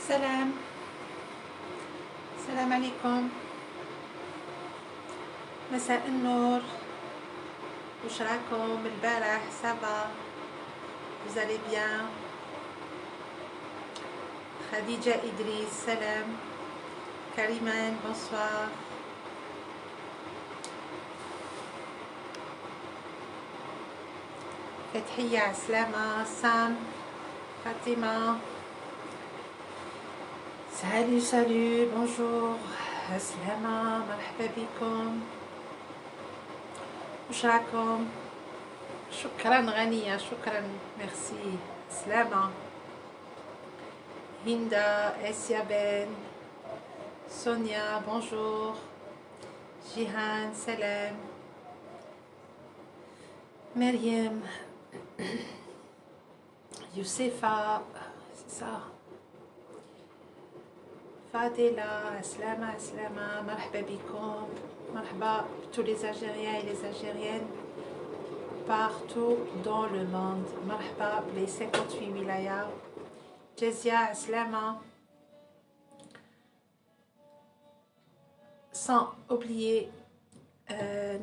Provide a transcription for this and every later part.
سلام السلام عليكم. مساء النور. وش راكم البارح؟ سافا؟ vous allez bien؟ خديجة إدريس سلام. كريمان bonsoir. فتحية عسلامة. سام فاطمة salut bonjour. عسلامة مرحبا بكم. وش راكم؟ شكرا غنية شكرا ميرسي. سلامة. هندا اسيابين سونيا bonjour. جيهان سلام. مريم يوسفة c'est ça. فادلة عسلامة عسلامة مرحبا بكم. مرحبا tous les Algériens et les Algériennes partout dans le monde. مرحبا les 58 wilayas. جزيا عسلامة. Sans oublier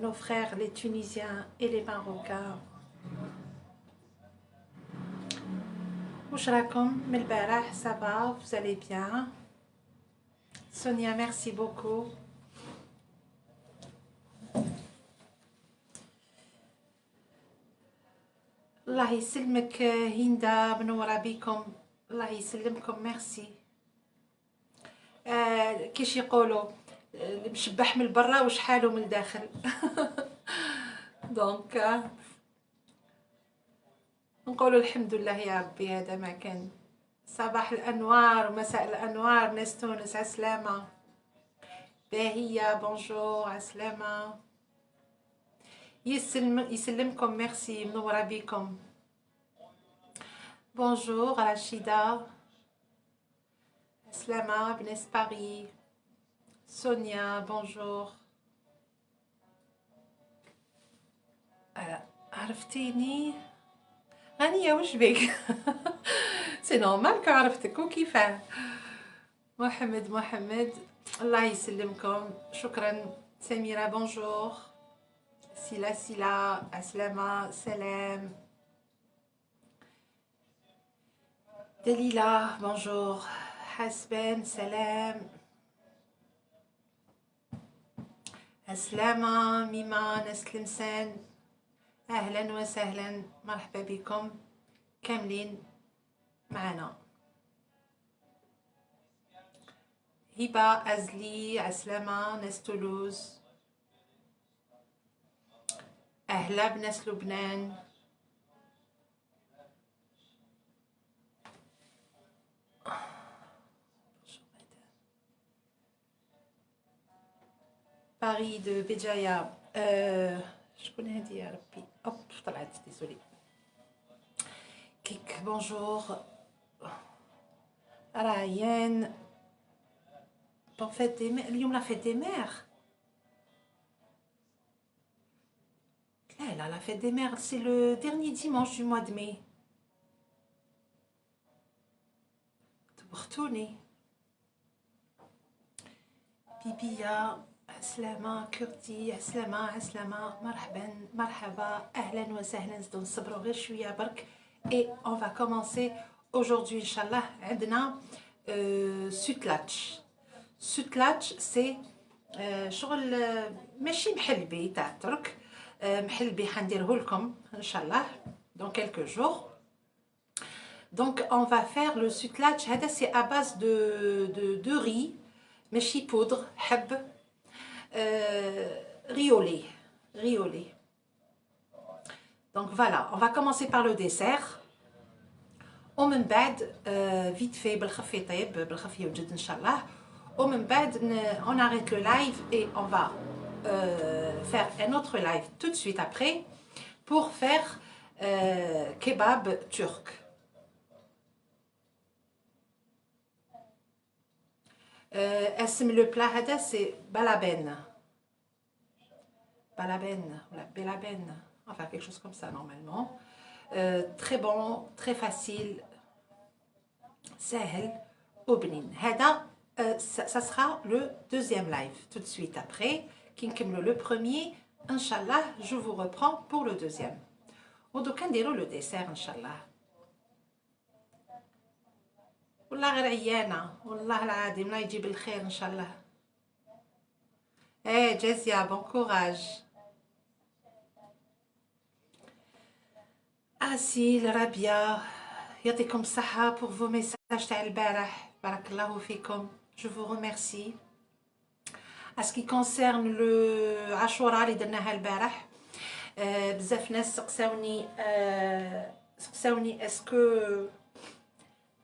nos frères les Tunisiens et les Marocains. وش راكم من البارح؟ ça va, vous allez bien? Sonia, merci beaucoup. الله يسلمك هندا منورة بكم. الله يسلمكم ميرسي. كيش يقولوا مشبح من برا وشحالو من الداخل. دونك نقولوا الحمد لله يا ربي. هذا ما كان. صباح الأنوار ومساء الأنوار ناس تونس عسلامة. باهية بونجور عسلامة. يسلمكم ميرسي منورة بكم. بونجور رشيدة عسلامة بناس باريس. سونيا بونجور. عرفتيني غنية وش بك؟ سي نورمال كعرفتك وكيفاه. محمد الله يسلمكم شكرا. سميرة بونجور. سلا عسلامة سلام. دليلة بونجور. حسبان سلام. عسلامة ميمة ناس تلمسان أهلا وسهلا مرحبا بكم كاملين معنا. هبة أزلي عسلامة ناس تولوز. أهلا بناس لبنان. باريس دو بجاية. شكون هادي يا ربي؟ اوب طلعت ديسولي. كيك بونجور. رايان بون فيت دي مير. اليوم لا فيت دي مير. لا la fête des mères c'est le dernier dimanche du mois de mai. تبختوني. بيبيا عسلامة. كرتي عسلامة مرحبا أهلا وسهلا. زدو نصبرو غير شوية برك. et on va commencer aujourd'hui inchallah. عندنا سوتلاتش سي شغل ماشي محلبي تاع ترك. محلبي حنديره لكم inchallah dans quelques jours. donc on va faire le سوتلاتش. هذا c'est à base de riz ماشي poudre حب. riolé. Donc voilà, on va commencer par le dessert. ومن بعد vite fait بالخف يطيب بالخف يوجد ان شاء الله. ومن بعد on arrête le live et on va faire un autre live tout de suite après pour faire kebab turc. اسم le plat هذا c'est balaben ou la belaben, enfin quelque chose comme ça normalement. Très bon, très facile, سهل وبنين. هذا ça sera le deuxième live tout de suite après كي نكملوا le premier inchallah je vous reprends pour le deuxième. ودوكا نديروا le dessert inchallah. والله غير عيانه والله العظيم الله يجيب الخير ان شاء الله. ايه جازيه بون كوراج. اسيل رابيا يعطيكم الصحه pour vos messages تاع البارح بارك الله فيكم. je vous remercie. à ce qui concerne le عاشوراء اللي درناها البارح بزاف ناس سقساوني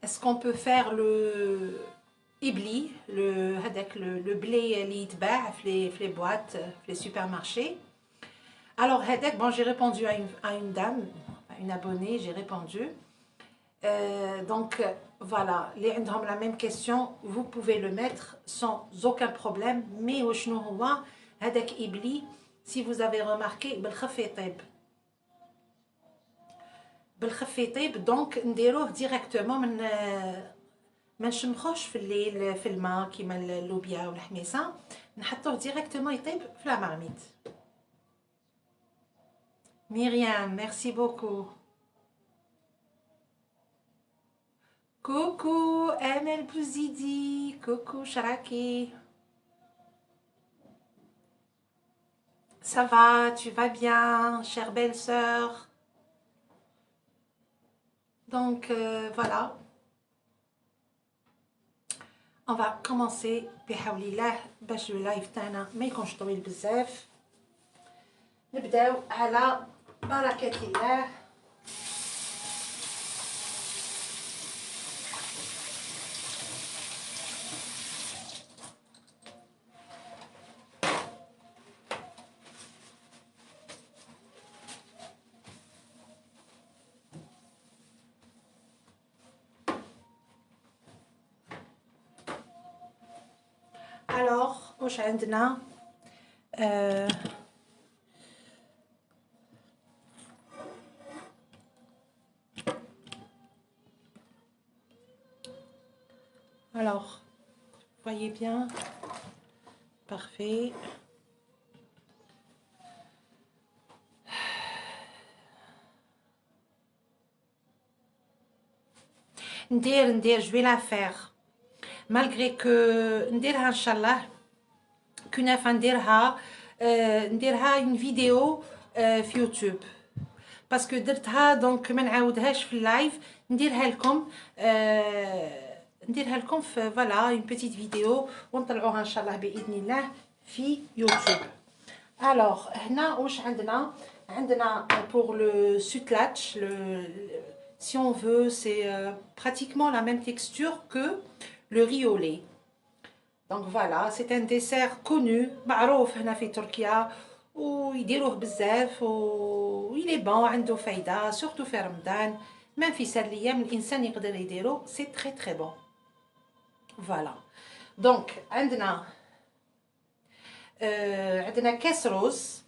est-ce qu'on peut faire le ibli le blé اللي يتباع في les boîtes في les supermarchés. alors هذاك bon j'ai répondu à une dame, à une abonnée, j'ai répondu. Donc voilà, les عندهم la même question, vous pouvez le mettre sans aucun problème. mais وشنو هو هذاك ibli si vous avez remarqué بالخف يطيب بالخف يطيب. دونك نديروه ديريكتومون من ما نشمخوش في الليل في الماء كيما اللوبيا والحميصه، نحطوه ديريكتومون يطيب في لا مارميت. ميريام ميرسي بوكو. كوكو امل بوزيدي، كوكو شراكي. Ça va, tu vas bien, chère belle-sœur. Donc voilà. On va commencer بحول الله باش اللايف تاعنا ما يكونش طويل بزاف. نبداو على بركة الله. alors واش عندنا alors voyez bien, parfait. ندير je vais la faire malgré que نديرها ان شاء الله كنافه نديرها une vidéo في يوتيوب باسكو درتها دونك ما نعاودهاش في اللايف. نديرها لكم في فوالا une petite vidéo ونطلعوها ان شاء الله باذن الله في يوتيوب. alors هنا واش عندنا pour le sutlach si on veut c'est pratiquement la même texture que le riz au lait. donc voilà, c'est un dessert connu معروف هنا في تركيا ويديروه بزاف و il est bon عنده فايدة surtout في رمضان même في سال الايام الانسان يقدر يديرو c'est très très bon. voilà donc عندنا كاس روز.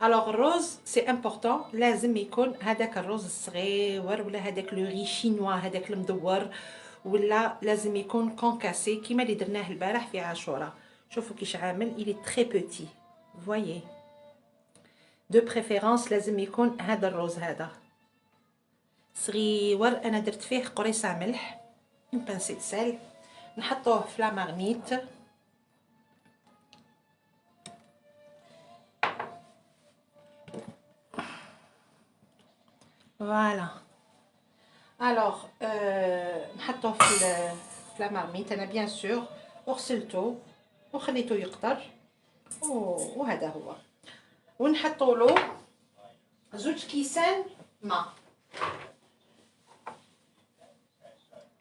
alors الروز c'est important لازم يكون هذاك الروز الصغير ولا هذاك لو ري شينوا هذاك المدور ولا لازم يكون كونكاسي كيما اللي درناه البارح في عاشوراء. شوفوا كيش عامل il est très petit voyez. de préférence لازم يكون هذا الروز هذا صغير. انا درت فيه قريصه ملح une pincée de sel نحطوه في لا مارميت. voilà alors نحطوه في لا مارميت. انا بيان سور وغسلته وخليته يقطر وهذا هو. ونحطوا له 2 كيسان ماء.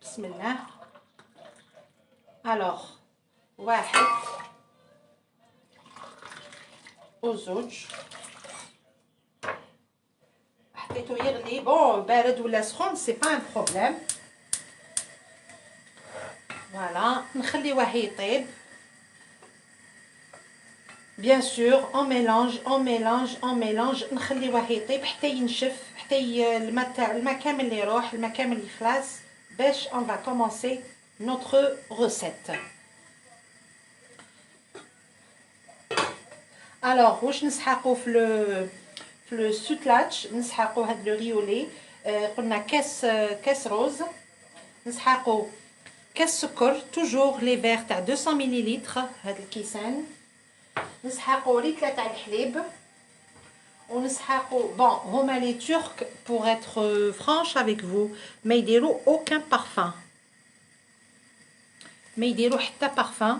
بسم الله. alors 1 و2 حطيته يغلي بون بارد ولا سخون سي با ان بروبليم. فوالا نخليوه يطيب بيان سور اون ميلانج نخليوه يطيب حتى ينشف حتى الماء كامل يروح الماء كامل يخلص. باش on va commencer notre recette. Alors واش نسحقوا في السوتلاتش، نسحقوا هاد لو ريولي. قلنا كاس روز، نسحقوا كاس سكر توجور لي فيغ تاع 200 مليلتر هاد الكيسان، نسحقوا لتر تاع الحليب، ونسحقوا بون هما لي تورك pour être franche avec vous ما يديروا aucun parfum، ما يديروا حتى parfum،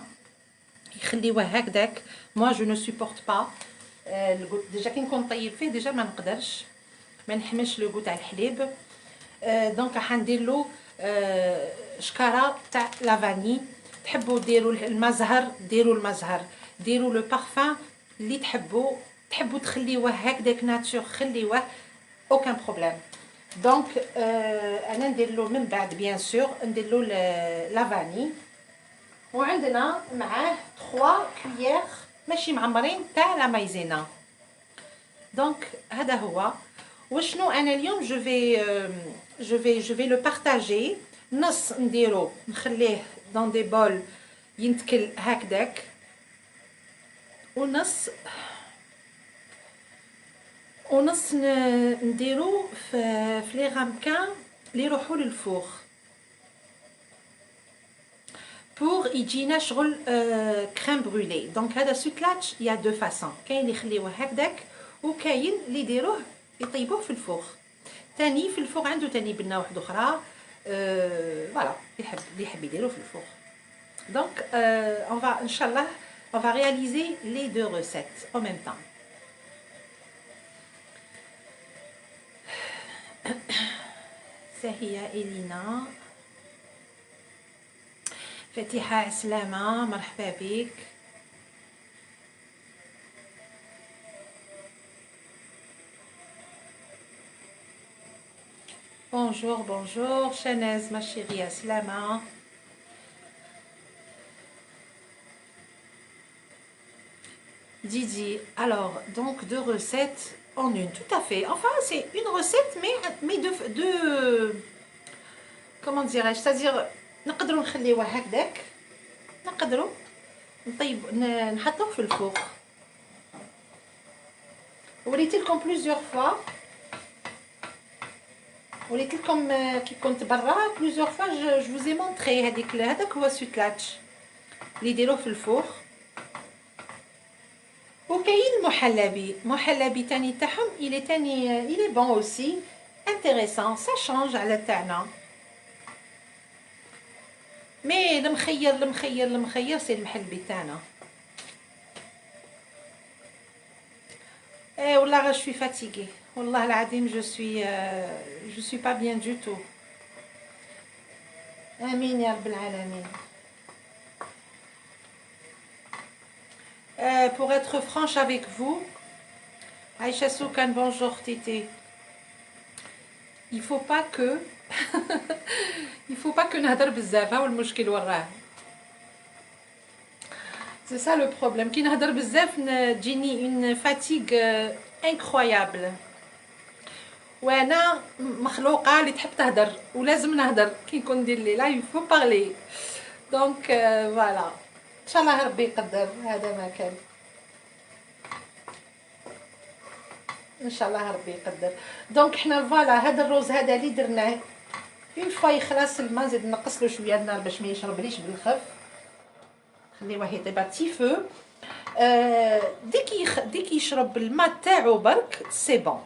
يخليوه هكذاك. moi je ne supporte pas الجو ديجا كي نكون طيب فيه ديجا ما نقدرش، ما نحملش لو تاع الحليب. دونك راح ندير له شكاره تاع لافاني. تحبوا ديروا المزهر ديروا المزهر، ديروا لو بارفان اللي تحبوا تخليوه هكذاك ناتور خليوه اوكان بروبليم. دونك انا ندير له من بعد بيان سور ندير له لافاني، وعندنا معاه 3 كويير ماشي معمرين تاع لا مايزينا. دونك هذا هو وشنو انا اليوم جو في لو بارطاجي. نص نديرو نخليه دون دي بول ينتكل هكذاك، ونص نديرو في لي غامكان اللي يروحوا للفوغ بور يجينا شغل كريم برولي. دونك هذا سوتلاتش يا دو فاسون، كاين اللي يخليوه هكذاك وكاين اللي يديروه يطيبوه في الفوغ. تاني في الفوغ عنده تاني بنه واحده اخرى فوالا اللي يحب يديروه في الفوغ. دونك on va inchallah on va réaliser les deux recettes en même temps. سهية إلينا، فاتحة عسلامة، مرحبا بك. Bonjour, bonjour, Chanez, ma chérie, Aslama. Didi, alors, donc 2 recettes en une, tout à fait. Enfin, c'est une recette, mais comment dirais-je, c'est-à-dire, نقدروا نخليوه هكذاك، نقدروا نحطوه في الفوق. وريت لكم plusieurs fois، وريت لكم كي كنت برا plusieurs fois je vous ai montré هذاك هو السوتلاتش اللي يديروه في الفوق. وكاين محلبي تاني تاعهم il est bon aussi intéressant ça change على تاعنا. مي المخير سي المحلبي تاعنا. والله je suis fatiguée والله العظيم je suis pas bien du tout. امين يا رب العالمين. Pour être franche avec vous, Aïcha Soukan, bonjour Tété. Il faut pas que نهضر بزاف، ها والمشكل وراه. C'est ça le problème. كي نهضر بزاف تجيني une fatigue incroyable. وانا مخلوقه اللي تحب تهضر ولازم نهضر كي نكون ندير لي لايف faut parler. Donc voilà. ان شاء الله ربي يقدر، هذا ما كان، ان شاء الله ربي يقدر. دونك حنا فوالا هذا الروز هذا اللي درناه اون فوا يخلص الماء نزيد نقص له شويه النار باش ما يشربليش بالخف، خليوه يطيب تي فو. ديك يشرب الماء تاعو برك سي بون،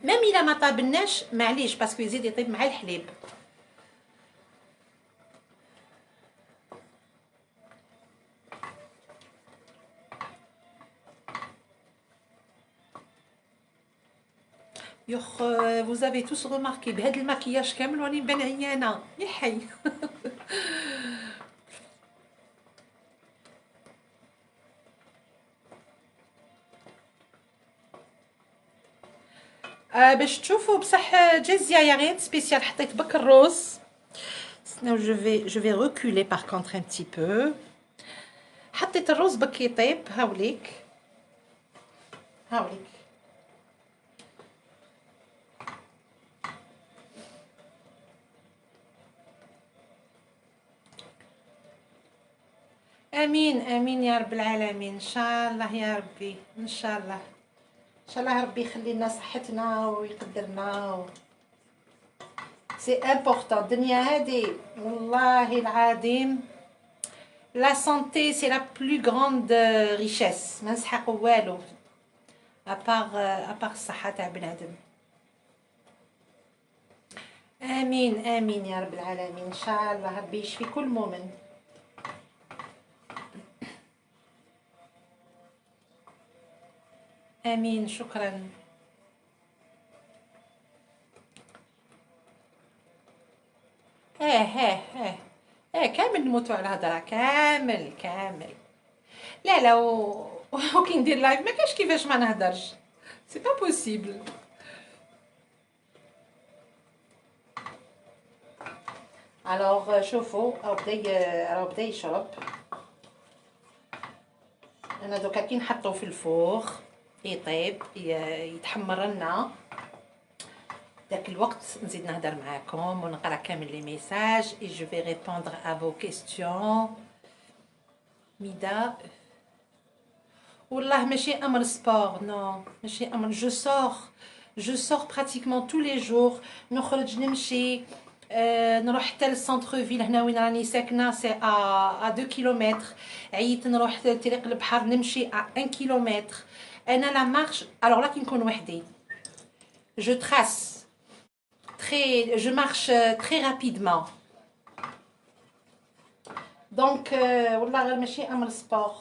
ميم الا ما طابناش معليش باسكو يزيد يطيب مع الحليب. يخ vous avez tous remarqué بهاد الماكياج كامل راني نبان عيانه يا حي. باش تشوفوا بصح جازيه يا غير سبيسيال حطيت بك الروز. Sinon je vais reculer par contre un petit peu. حطيت الروز بك يطيب، هاوليك امين امين يا رب العالمين، ان شاء الله يا ربي، ان شاء الله ان شاء الله ربي يخلي لنا صحتنا ويقدرنا سي امبورطون. الدنيا هذه والله العظيم لا سانتي سي لا بلو غروند ريشيس، ما نسحقوا والو ابار الصحه تاع بنادم. امين امين يا رب العالمين، ان شاء الله ربي يشفي كل مؤمن. امين شكرا. كامل نموتوا على الهضره، كامل كامل. لا لا وكي ندير لايف ما كاش كيفاش ما نهضرش، سي با بوسيبل. الوغ شوفوا راه بدا يشرب. انا دوكا كي نحطو في الفوغ يطيب يتحمر لنا، داك الوقت نزيد نهضر معاكم ونقرا كامل لي ميساج اي جو في ريبوندر ا فو كيستيون. ميدا والله ماشي امر سبور، نو ماشي امر. جو سور براتيكمون تو لي جور، نخرج نمشي، نروح حتى للسونتر فيل هنا وين راني ساكنه سي ا 2 كيلومتر. عييت نروح طريق البحر نمشي ا 1 كيلومتر. انا لا مارش الوغ لا كي نكون وحدي جو تراس je marche très rapidement. Donc والله غير ماشي امر سبور،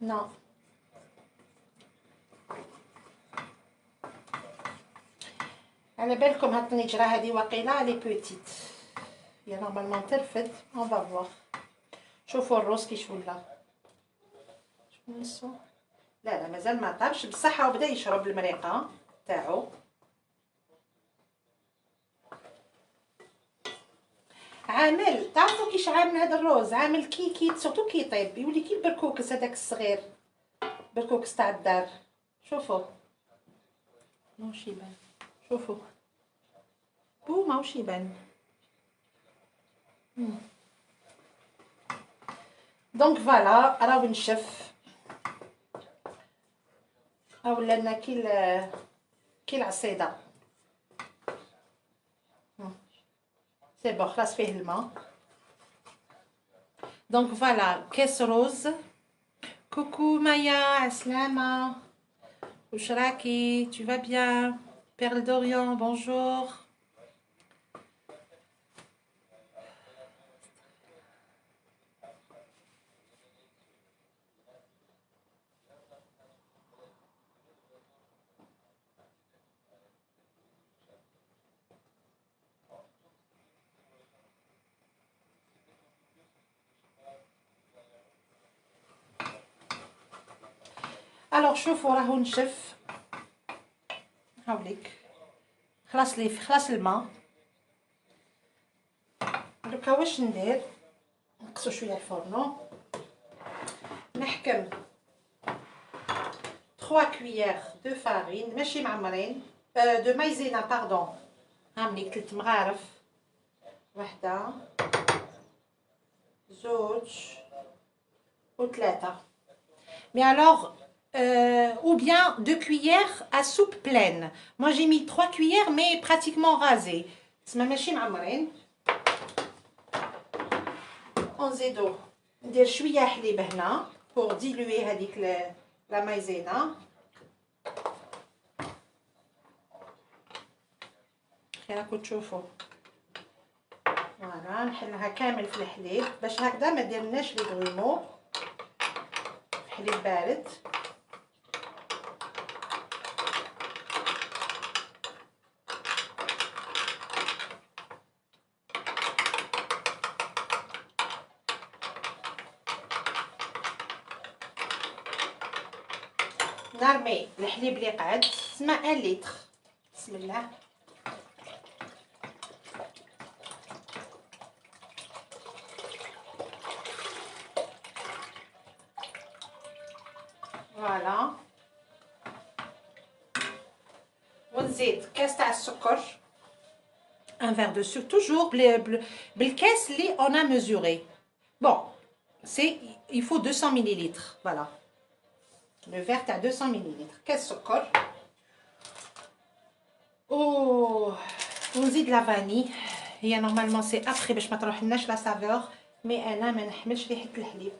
نو. على بالكم هاد النجره هادي واقيلا لي بوتيت هي نورمالمون ترفد. اون فوا شوفوا الروز كيش ولا. شوفوا لا مازال ما طابش بصح، وبدا يشرب المريقه تاعو. عامل تعرفوا كيش عامل هذا الروز، عامل كي سورتو كي يطيب يولي كي البركوكس هذاك الصغير، بركوكس تاع الدار. شوفوا ماهوش يبان، شوفوا ماهوش يبان. دونك فوالا راهو نشف، راهو لنا كي العصيده. سي بون خلاص فيه الماء. دونك فوالا كاس روز. كوكو مايا عسلامة، واش راكي؟ tu vas bien Perle d'Orient bonjour. الوغ شوفوا راهو نشف، هاوليك خلاص الماء. دوكا واش ندير؟ نقصو شويه الفورنو، نحكم 3 كويير دو فارين ماشي معمرين، دو مايزينا باردون، هامليك 3 مغارف، وحده زوج وثلاثه. مي الوغ ou bien 2 cuillères à soupe pleine. Moi j'ai mis 3 cuillères mais pratiquement rasées. تسمى ماشي معمرين. ونزيدو ندير شويه حليب هنا pour diluer هذيك لا مايزينا. راكم تشوفوا فوالا نحلها كامل في الحليب باش هكذا ما ديرناش لي غرومو. حليب بارد. نرمي الحليب اللي قعد تسمى 1 لتر. بسم الله. فوالا ونزيد كاس تاع السكر، ان فير دو سكر توجور بالكاس اللي اون ا ميزوري. بون il faut 200 millilitres. Voilà. Le verre à 200 millilitres. Qu'est-ce que c'est? Oh, on dit de la vanille. Et normalement, c'est après, باش ما تروحلناش la saveur. Mais أنا ما نحملش ريحة الحليب.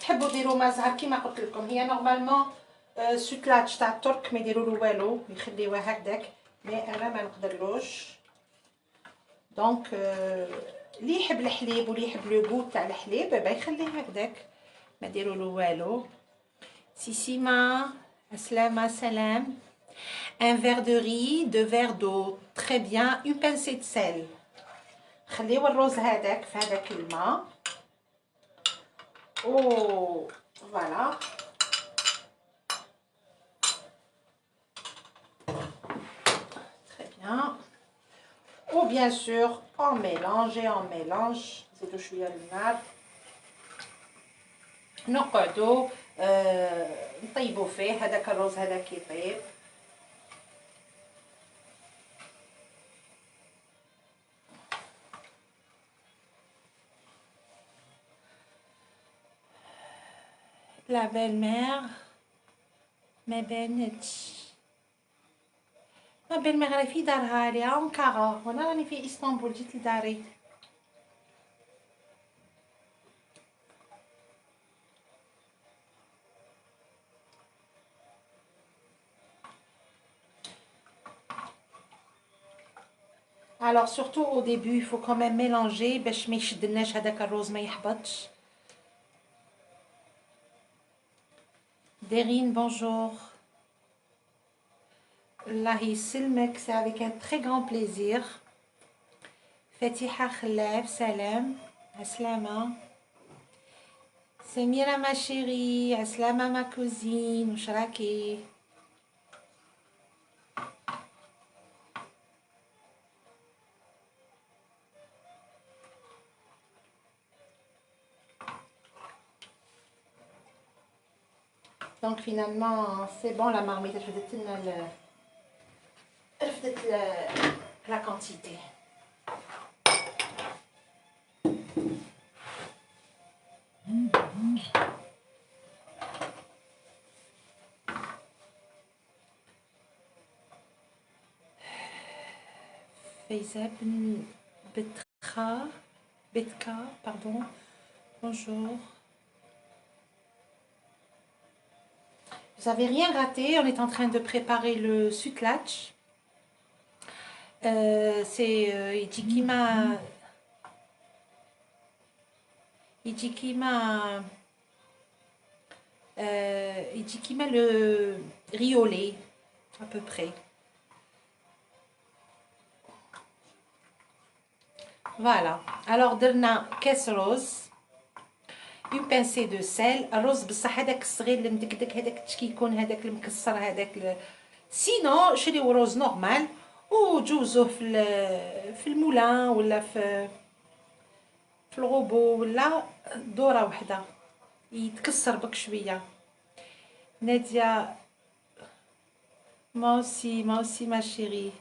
تحبوا ديروا مازال كيما قلت لكم. هي نورمالمون سوكلاتش تاع الترك ما يديروا له والو، يخليوها هكذاك. مي أنا ما نقدرلوش. دونك اللي يحب الحليب واللي يحب لو غو تاع الحليب يخليه هكذاك، ما ديروا له والو. سيسيما السلامة سلام. Un verre de riz, 2 verres d'eau, très bien. Une pincée de sel. خليو الرز هذاك في هذاك الماء. Oh, voilà. Très bien. Ou bien sûr, on mélange et on mélange. زيدوا شوية الماء. نقعدوا نطيبوا فيه هذاك الرز هذاك يطيب. La belle-mère ما بانتش. ما بين راه في دارها لي أنقرة، وانا راني في اسطنبول جيت لداري. Alors surtout au début il faut quand même mélanger باش ما يشدلناش هذاك الرز ما يحبطش. Derine bonjour. الله يسلمك. C'est avec un très grand plaisir. Fatiha Khlaf salam. Aslama. Samira ma chérie. Aslama ma cousine. وش راكي؟ Donc finalement c'est bon, la marmite رفدت la quantité. Faiza Betka, pardon. Bonjour. Vous n'avez rien raté, on est en train de préparer le sutlatch. C'est Ijikima le riz au lait, à peu près. Voilà. Alors, درنا كاس رز. Une pincée de sel. الرز بصح هذاك الصغير المدكدك هذاك التشكيكون هذاك المكسر هذاك. سينو شريو رز نورمال وجوزوه في المولان ولا في الغوبو ولا دوره وحده يتكسر بك شويه. ناديه moi aussi ma chérie.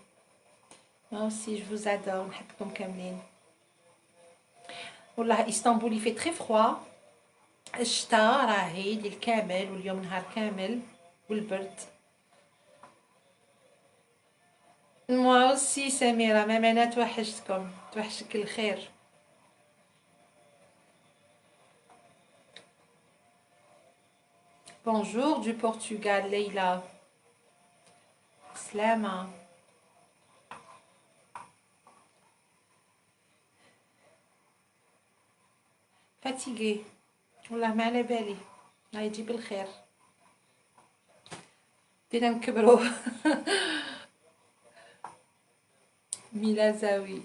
Moi aussi je vous adore. نحبكم كاملين. والله اسطنبول fait très froid. الشتاء راهي ليل كامل واليوم نهار كامل والبرد. moi aussi سميرة مام انا توحشتكم. توحشك الخير. Bonjour du Portugal Leila. Slama. Fatiguée. والله ما على بالي. الله يجيب الخير. بدينا نكبروا. ميلا زاوي.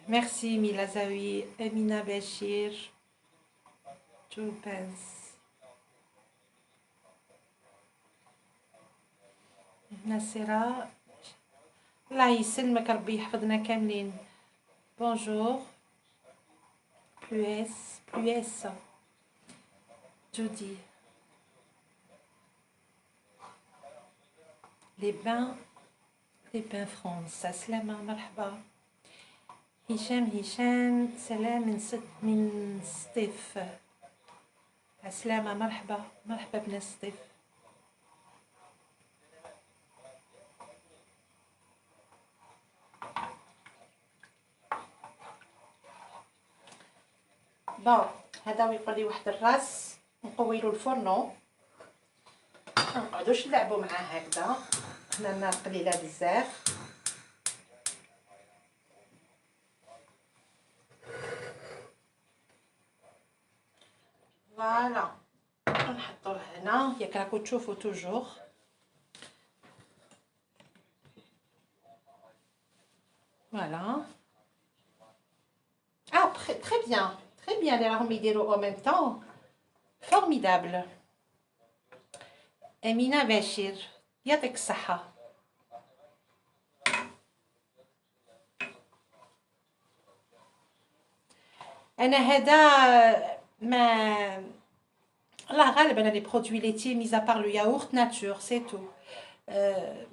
Merci Mila Zawi, Amina Bachir, Joe Pence, Nassera. الله يسلمك ربي يحفظنا كاملين. Bonjour. Plus Judy. les bains France. Saslama, marhaba. Hicham, salam min Stif. Saslama, marhaba, marhaba ben Stif. Bon, هذا ويقول لي واحد الراس نقوي له الفرنو. ما نقعدوش نلعبوا معاه هكذا، حنا النار قليله بزاف. فوالا نحطوه هنا ياك راكو تشوفوا توجور. فوالا très bien les راهم يديروا en même temps. Formidable. أمينة بشير يعطيك الصحة. أنا هذا ما الله غالب أنا لي برودوي ليتي ميز ابار لو ياورت ناتور سي تو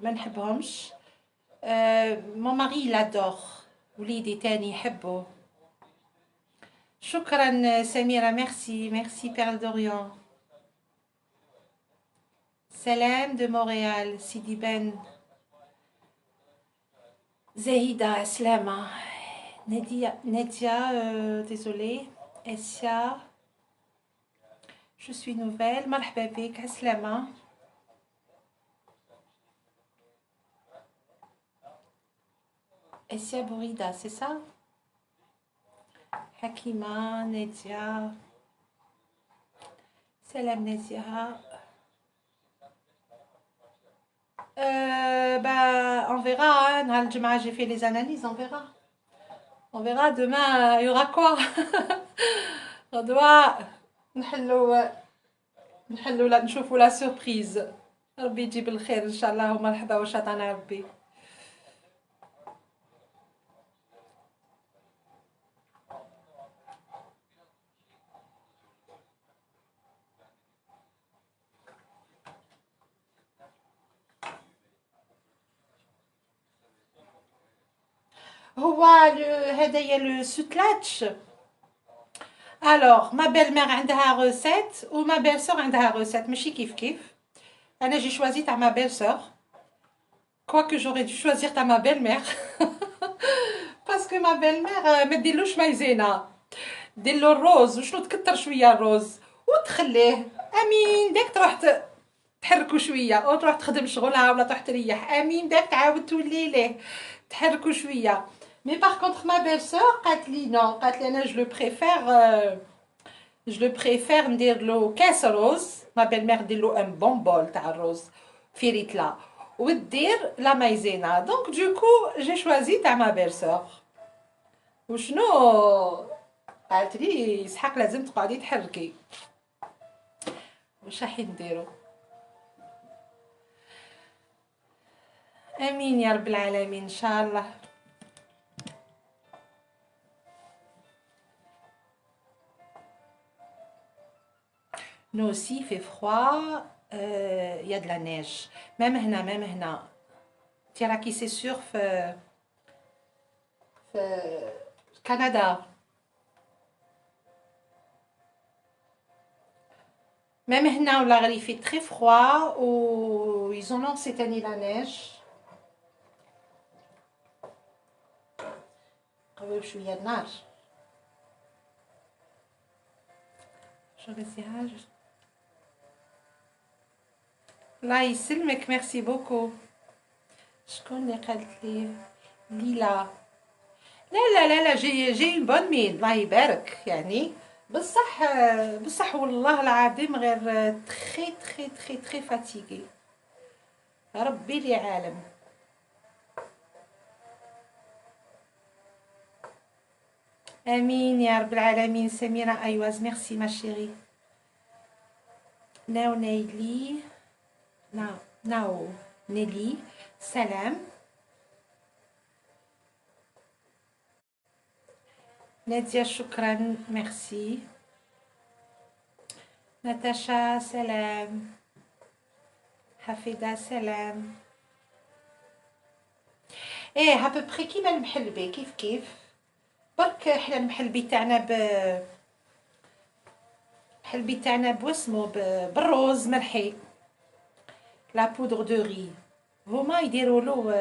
ما نحبهمش. مون ماري لادور، وليدي تاني يحبو. شكرا سميرة، ميرسي بيرل دوريان. سلام دو مونريال، سيدي بن زهيدة سلامة. Nadia, désolée. Essia, je suis nouvelle. مرحبا بك. عسلامة. Essia Bourida, c'est ça? Hakima, Nadia. Salam Nadia. On verra. Hein. J'ai fait les analyses, on verra. On verra demain, il y aura quoi? On doit نشوفوا la surprise. ربي يجيب الخير ان شاء الله ومرحبا وشطانا ربي. هو هدايا لو سوتلاتش. Alors, ma belle-mère عندها recette ou ma belle-sœur عندها recette ماشي كيف. أنا j'ai choisi ta ma belle-sœur. Quoique j'aurais dû choisir ta ma belle-mère. Parce que ma belle-mère ما ديرلوش مايزينا. ديرلو الروز وشنو تكتر شوية الروز وتخليه. أمين داك تروح تحركو شوية أو تروح تخدم شغلها ولا تروح تريح. أمين داك تعاود تولي ليه تحركو شوية. Mais par contre, ma belle-sœur, Kathleen, non, Kathleen, je le préfère me dire le caisse rose. Ma belle-mère dit le un bon bol de rose, firit là, ou dire la maïzena. Donc du coup, j'ai choisi ma belle-sœur. Ou شنو قالت لي إسحاق لازم تقعدي تحركي. واش راح نديرو؟ امين يا رب العالمين ان شاء الله. Nous aussi, il fait froid, y a de la neige. Même هنا. تراكي c'est sûr في Canada. Même هنا ولا il fait très froid ou ils ont lancé cette année la neige. قوي شوية النار. شو بسيها الله يسلمك ميرسي بوكو. شكون اللي قالت لي؟ ليلى. لا جي بون مين الله يبارك يعني بصح والله العظيم غير تري فاتيغي. ربي لي عالم. امين يا رب العالمين. سميرة ايواز ميرسي ما شيري. ناو نيلي سلام. نادية شكرا ميرسي. ناتاشا سلام. حفيدة سلام. ايه هابوبخي كيما المحلبي كيف كيف، برك حنا المحلبي تاعنا المحلبي تاعنا بوسمو بالروز مرحي، لا بودر دو ري، هما يديرولو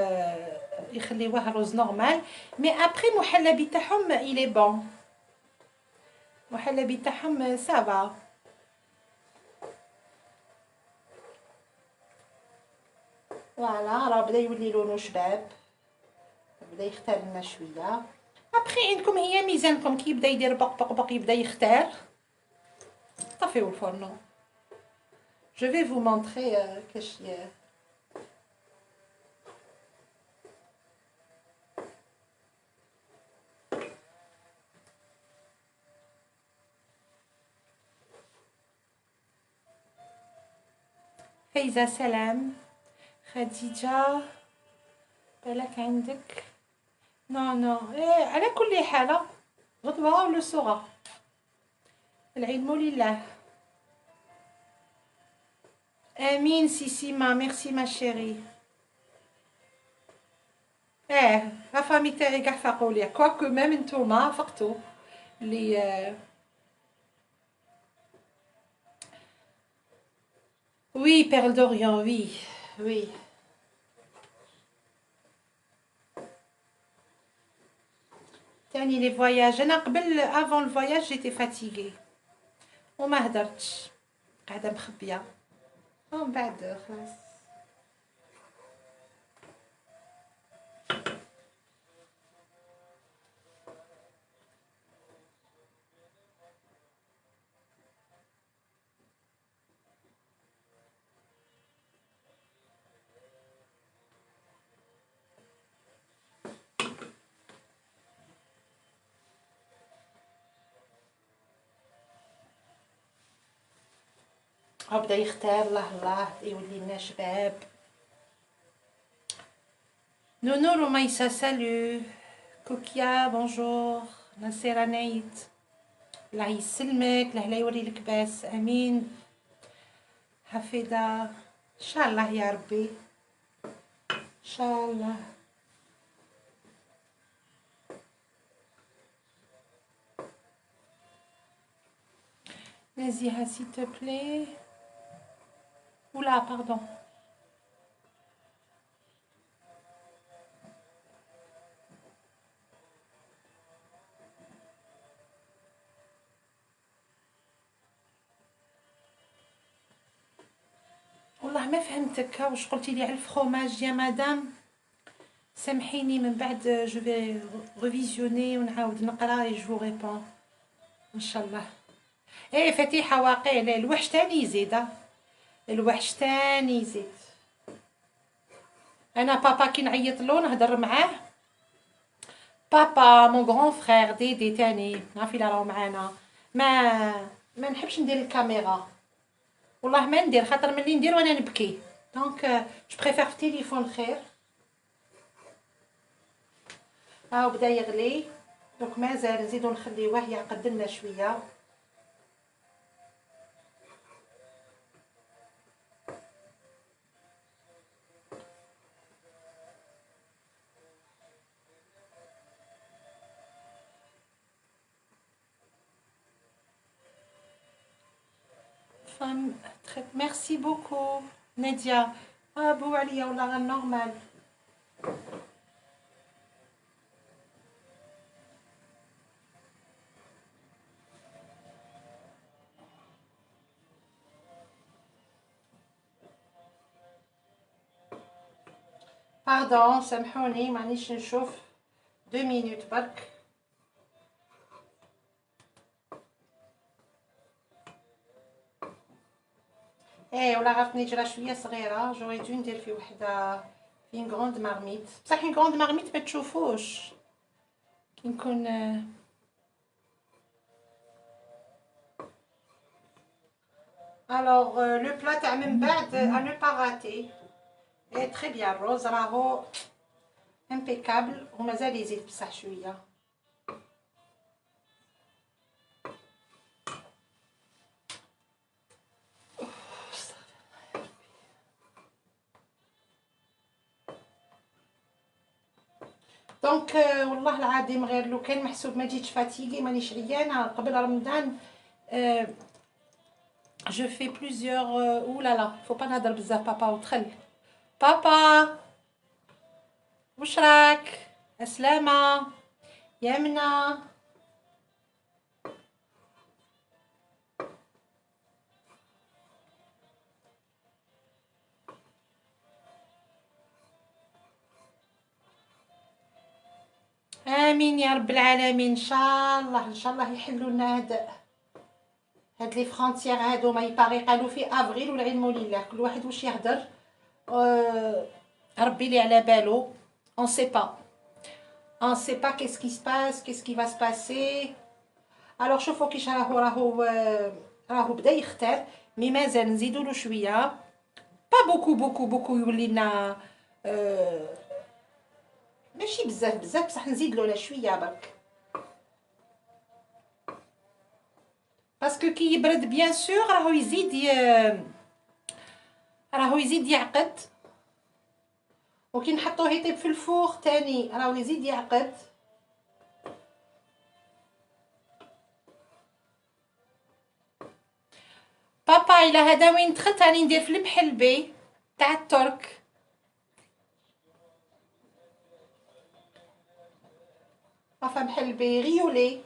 يخليوه روز نورمال، مي ابخي المحلبي تاعهم الي بون، المحلبي تاعهم سافا. فوالا راه بدا يولي لونو شباب، بدا يختار لنا شويه. ابخي عندكم هي ميزانكم كي يبدا يدير بق بق بق يبدا يختار، طفيو الفرن. جو في فو مونطري كاش فايزة سلام، خديجة بالك عندك نو نو إيه على كل حال غدوة ولو سوغا، العلم لله. امين سيسيما، ميرسي ما شيري. لا فامي تاعي كاع فاقوا ليا، كواكو ميم نتوما فقتوا لي. وي بيرل دوريون، وي وي. تاني لي فواياج، انا قبل افون الفواياج جيتي فاتيغي وما هدرتش، قاعده مخبيه، ومن بعد خلاص. هو بدا يختار، الله الله يولي لنا شباب. نونو رميسة سالو، كوكيا بونجور، نصيرة نايت، الله يسلمك، الله لا يوري لك باس، امين. حفيدة ان شاء الله يا ربي، ان شاء الله. نزيها s'il te plaît. Oula, pardon. والله ما فهمتك واش قلتي لي على الفخوماج يا مدام، سامحيني من بعد جو في ريفيزيوني ونعاود نقرا اي جو ريبون ان شاء الله. ايه فتيحه واقع، لا الوحش تاني يزيد، الوحش تاني يزيد. انا بابا كي نعيط له نهضر معاه، بابا مون غران فرير ديدي تاني نعرفي راهو معانا، ما نحبش ندير الكاميرا، والله ما ندير، خاطر ملي ندير وانا نبكي، دونك جو بريفير في التليفون خير. هاو بدا يغلي، دونك مازال نزيدو نخليوه يعقد لنا شويه. فام ميرسي بوكو نادية. بو عليا والله نورمال. باردون سامحوني مانيش نشوف، 2 مينوت برك. ايه ولا عرفتني جرا شويه صغيره، جوري دو ندير في وحده في ان غروند مارميت، بصح ان غروند مارميت ما تشوفوش كي نكون. الوغ لو بلا تاع من بعد ا نو با راتي، اي تري بيان الروز راهو امبيكابل ومازال يزيد بصح شويه. دونك والله العظيم غير لو كان محسوب ما جيتش فاتيغي مانيش عيانه قبل رمضان. جو في بليزيور او لا لا فو با نهضر بزاف. بابا ودخل. بابا واش راك؟ السلامه يا منى. امين يا رب العالمين. ان شاء الله ان شاء الله يحلوا لنا هاد لي فرونتيير هادو. ما يباغي قالوا في افريل والعلم لله كل واحد واش يهدر. ربي اللي على بالو. on sait pas qu'est-ce qui se passe, qu'est-ce qui va se passer. alors شوفوا كيش راهو بدا يختار مي مازال نزيدوا له شويه. با بوكو يولي لنا ماشي بزاف بصح نزيد له شويه برك باسكو كي يبرد بيان سور راهو يزيد يعقد. وكي نحطوه يطيب في الفوغ تاني راهو يزيد يعقد. بابا الى هذا وين دخلت راني ندير في المحلبي تاع الترك. بابا محلبي ريولي.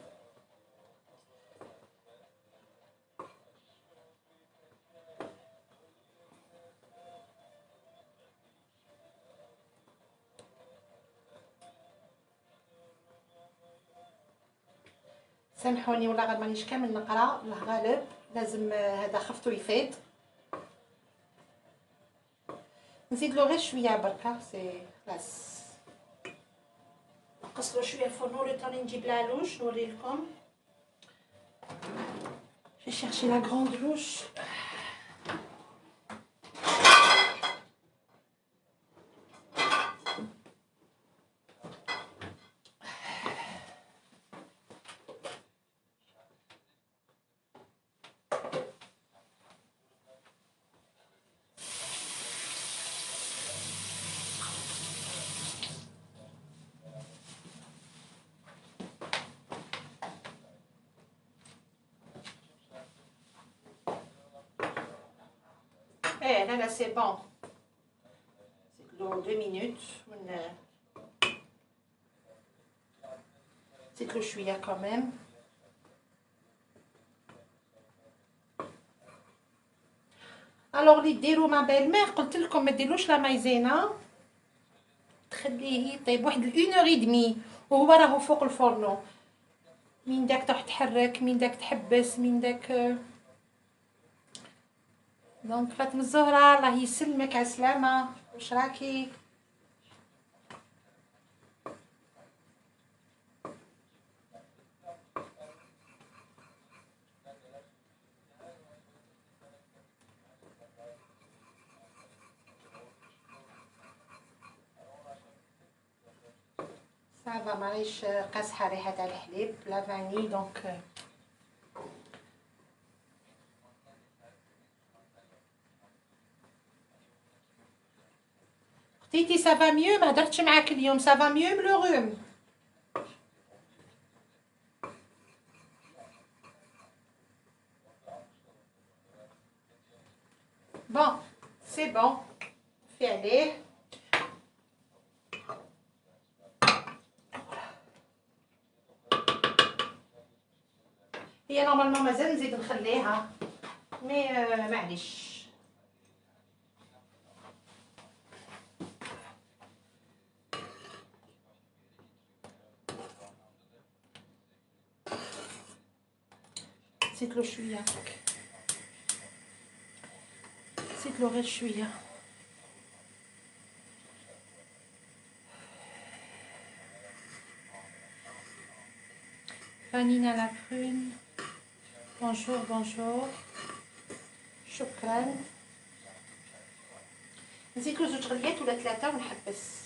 سامحوني ولا غير مانيش كامل نقرا الله غالب. لازم هذا خفتو يفيض. نزيد له غير شويه بركه سي بس. نقص له شويه الفرن لو تاني نجيب لالوش نوري لكم. j'ai cherché la grande louche. Eh là c'est bon. C'est dans 2 minutes. C'est que je suis là quand même. alors اللي ديروا ما بالمير قلت لكم ما ديروش لا مايزينا تخليه يطيب واحد 1h30 وهو راهو فوق الفرنو. من داك تروح تحرك من داك تحبس من داك. دونك فاطمه الزهراء الله يسلمك على السلامه. واش راكي؟ صافا مانيش قاصحه ريحه تاع الحليب لا فاني دونك اختيتي سافا ميو. ما هدرتش معاك اليوم. سافا ميو من لو روم. بون سي بون في عليه. هي نورمالمون مازال نزيد نخليها مي معليش. نسيت له شويه نسيت له غير شويه. فانينا لا برون. بونجور شكرا. نزيد له 2 غليات ولا 3 ونحبس.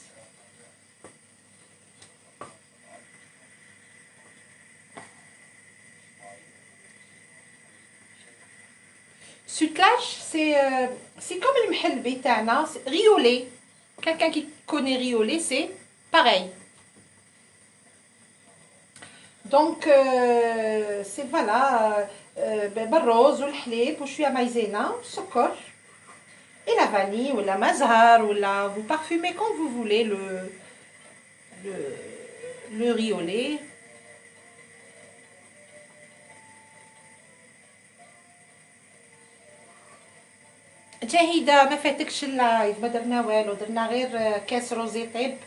سوتلاش سي كوم المحلبي تاعنا ريولي. quelqu'un qui connaît ريولي سي باغي. دونك سي فوالا بالروز والحليب وشويه مايزينا والسكر et la vanille ou la mazhar ou la vous parfumez comme vous voulez le, le riz au lait. جاهدة ما فاتكش اللايف ما درنا والو درنا غير كاس روزي طيب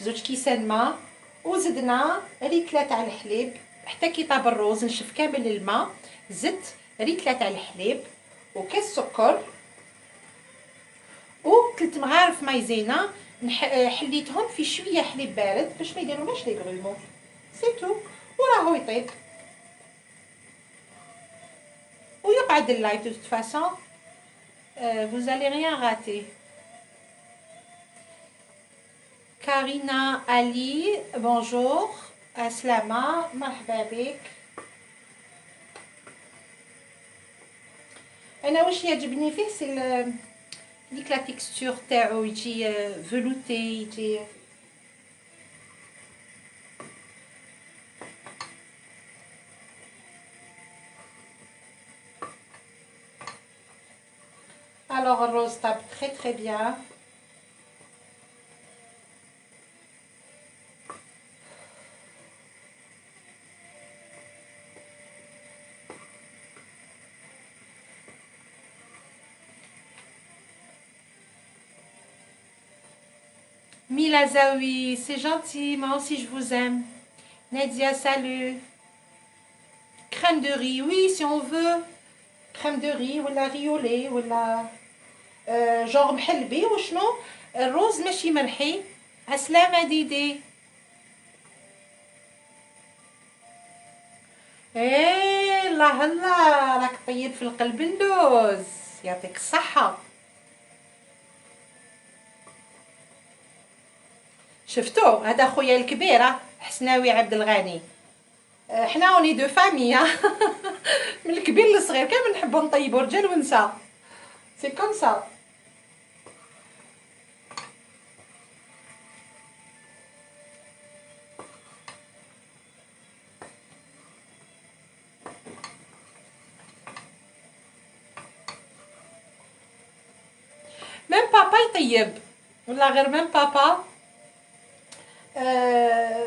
بزوج كيسان ماء وزدنا ريتلات تاع الحليب حتى كي طاب الروز نشف كامل الماء زدت ريتلات تاع الحليب وكاس سكر و 3 مغارف مايزينا حليتهم في شويه حليب بارد باش ما يديرولناش لي غرومو سي تو وراهو يطيب ويقعد اللايف دو توت فاسون vous allez rien rater. Karina Ali, bonjour. Aslama, مرحبا بك. أنا واش يعجبني فيه سي ديك لا تيكستور تاعو يجي فلوتي يجي Alors الروز طاب très très bien. Mila Zawi, c'est gentil, moi aussi je vous aime. Nadia, salut. Crème de riz, oui, si on veut. Crème de riz ou la riz au lait ou la genre محلبي وشنو الروز ماشي مرحي. عسلامة ديدي. ايه الله الله راك طيب في القلب اللوز يعطيك الصحة. شفتو هذا خويا الكبير حسناوي عبد الغني حنا اوني دو فامي من الكبير للصغير كامل نحبو نطيبو رجال ونساء سي كوم سا. ميم بابا يطيب ولا غير ميم بابا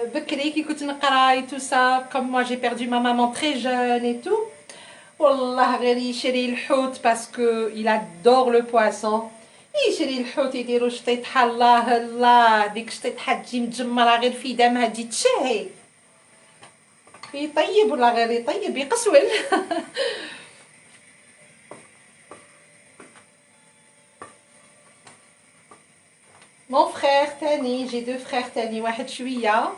بكري كي كنت نقرا اي تو سا كوم موا جي بيردو ما مامون تري جون اي تو والله غير يشري الحوت باسكو il adore le poisson يشري الحوت يديرو شطيطحه الله الله ديك شطيطحه تجي متجمره غير في دمها تجي تشهي يطيب ولا غير يطيب يقسول مون فخير تاني جي دو فخير تاني واحد شويه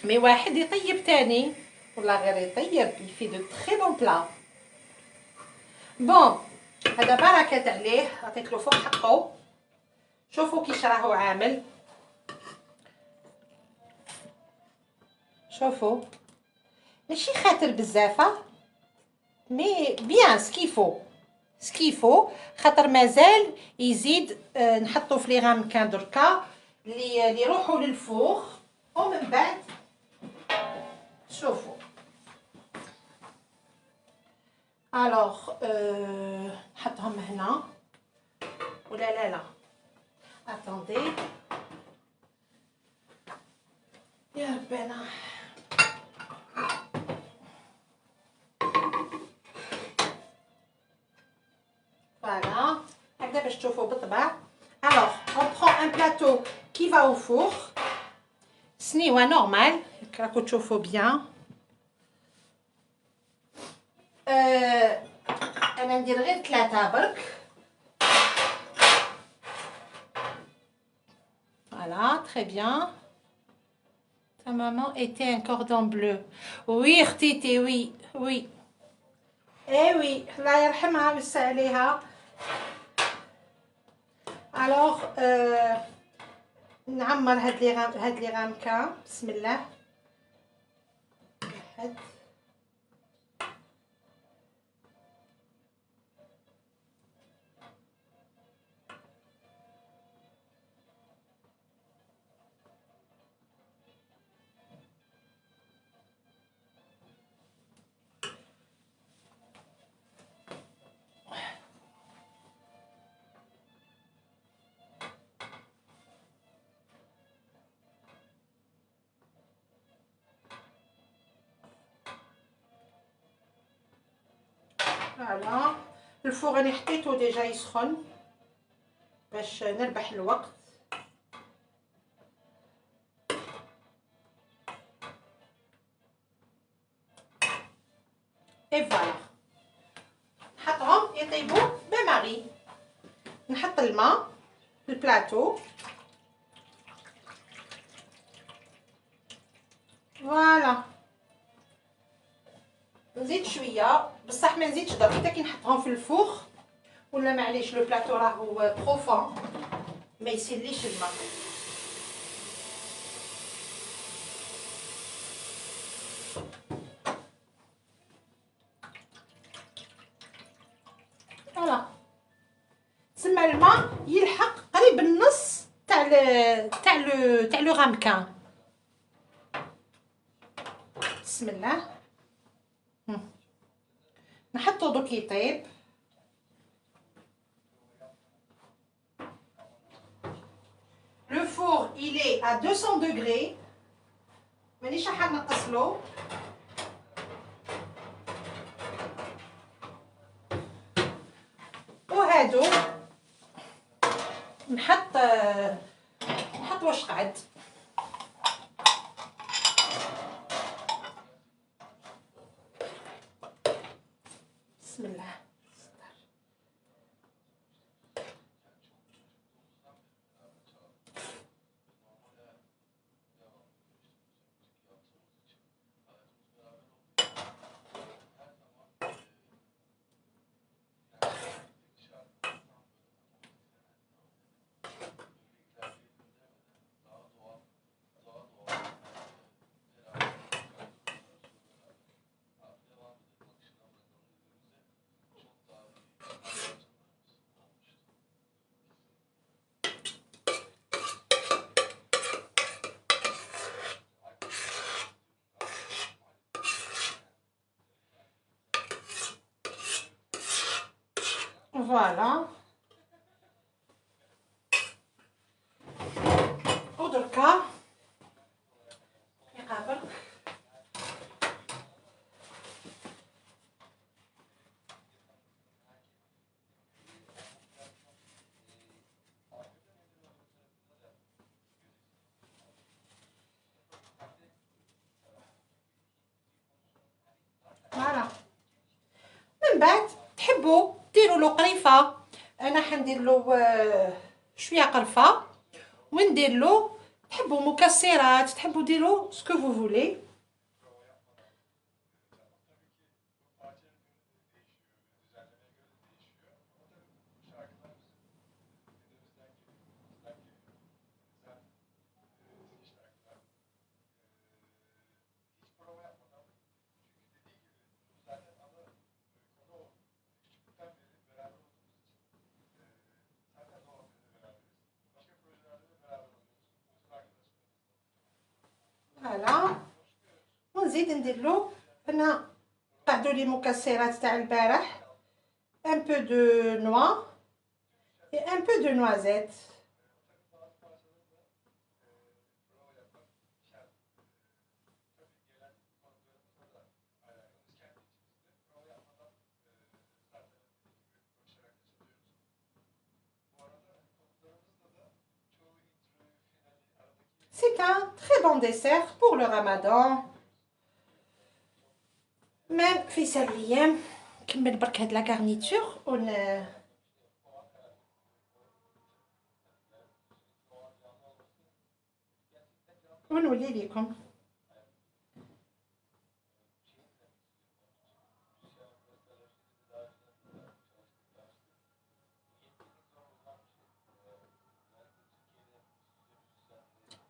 مي واحد يطيب تاني ولا غير يطيب يفي دو تري بون بلا. بون هذا بركة عليه عطيتلو فوق حقه شوفوا كيش راهو عامل شوفوا ماشي خاطر بزافه مي بيان سكيفو خاطر مازال يزيد نحطو في لي غامكان دركا اللي يروحوا للفوغ ومن بعد شوفوا الوغ نحطهم هنا ولا لا اتوندي يا ربنا فوالا هكذا باش تشوفوا بالطبع. الوغ اون برون ان بلاطو كي فا او فور سنيوه نورمال راكو تشوفوا بيان. انا ندير غير 3 برك فوالا تري بيان. Ta maman était un cordon bleu. Oui اختيتي وي وي وي الله يرحمها ويوسع عليها. الوغ نعمر هاد لي غامكان بسم الله. واحد فوالا الفوغ راني حطيته ديجا يسخن باش نربح الوقت. اي فوالا نحطهم يطيبوا بماغي. نحط الماء في البلاطو. فوالا نزيد شويه بصح ما نزيدش درك حتى كي نحطهم في الفوغ ولا معليش لو بلاطو راهو بروفون ما يسيليش الماء. فوالا تسمى الماء يلحق قريب النص تاع لو غامكان. بسم الله نحطو دوك يطيب. Le four il est à 200 degrés مانيش راح نقصلو. وهادو نحط واش قعد. بسم الله فوالا. ودركا يقابل فوالا. من بعد تحبوا ديروا له قريفه. انا حندير له شويه قرفه وندير له تحبوا مكسرات تحبوا ديروا سكو فو فولي. فوالا ونزيد ندير له انا قعدوا لي مكسرات تاع البارح ان بو دو نوا et un peu de noisette. C'est un très bon dessert pour le ramadan. Même في سال الايام نكمل برك هاد لا غارنيتور ونولي ليكم.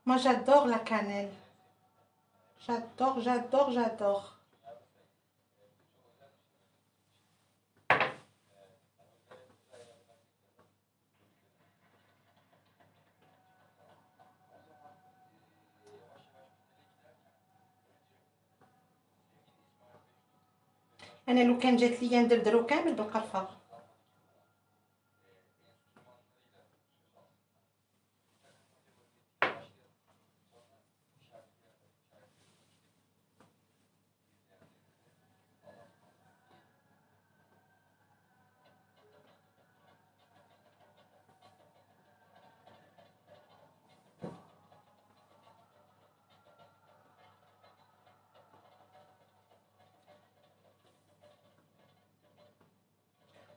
Moi j'adore la cannelle. J'adore, j'adore, j'adore. انا لو كان جات ليا ندردرو كامل بالقرفه.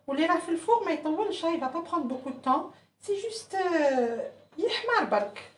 واللي راه في الفوق ما يطولش، il va pas prendre beaucoup de temps, c'est juste يحمر برك.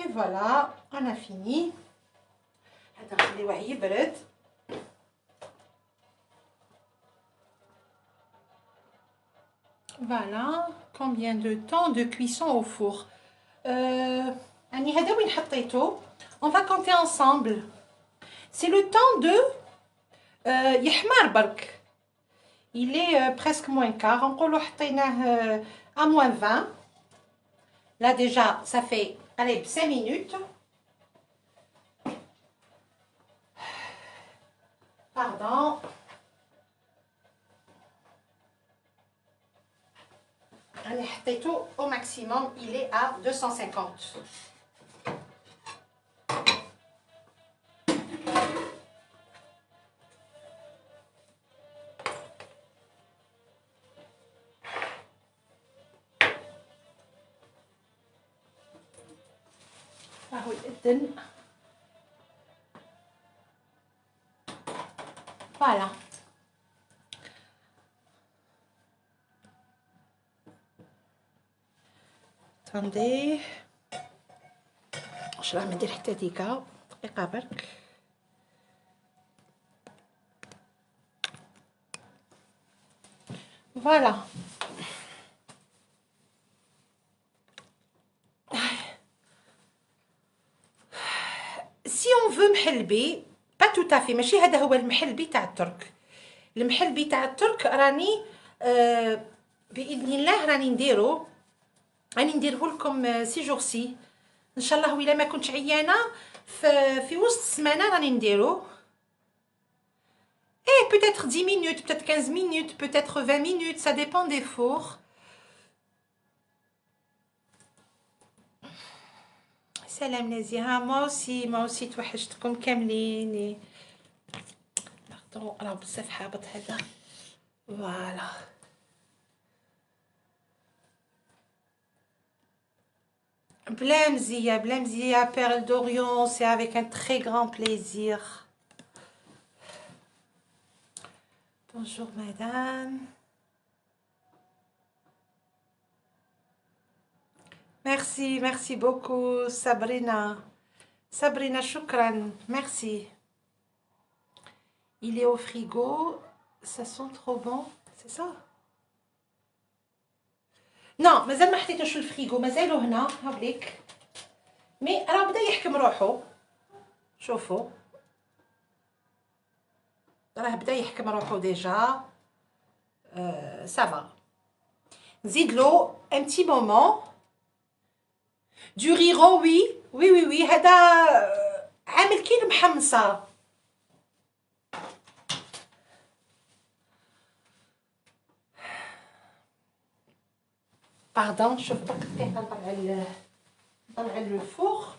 Et voilà, on a fini. Voilà, combien de temps de cuisson au four? On va compter ensemble. C'est le temps de يحمر برك. Il est presque moins quart. On حطيناه à moins 20. Là déjà, ça fait, allez, 5 minutes. Pardon. Allez, حطيته au maximum, il est à 250. Voilà. Attendez. Je vais ندير حتى دقيقة برك. Voilà. Si on veut محلبي pas tout à fait ماشي هذا هو المحلبي تاع الترك. المحلبي تاع الترك راني بإذن الله راني نديره لكم سي جورسي ان شاء الله. وإلا ما كنتش عيانه في وسط السمانه راني نديرو. Et peut-être 10 minutes, peut-être 15 minutes, peut-être 20 minutes, ça dépend des fours. سلام نزيهة. moi aussi توحشتكم كاملين. باردون راه بزاف حابط هذا. فوالا. بلا مزية Perle d'Orient, c'est avec un très grand plaisir. Bonjour madame. Merci beaucoup Sabrina. Sabrina, shukran, merci. Il est au frigo, ça sent trop bon, c'est ça? Non, مازال ما حطيتوش في الفريغو، مازالو هنا هاوليك. مي راه بدا يحكم روحو. شوفوا. راه بدا يحكم روحو ديجا. سافا. نزيد له ان بتي مومون. دو ريغو وي هذا عامل كي المحمصه. باردون شوف دقيقه نطلع الفوغ.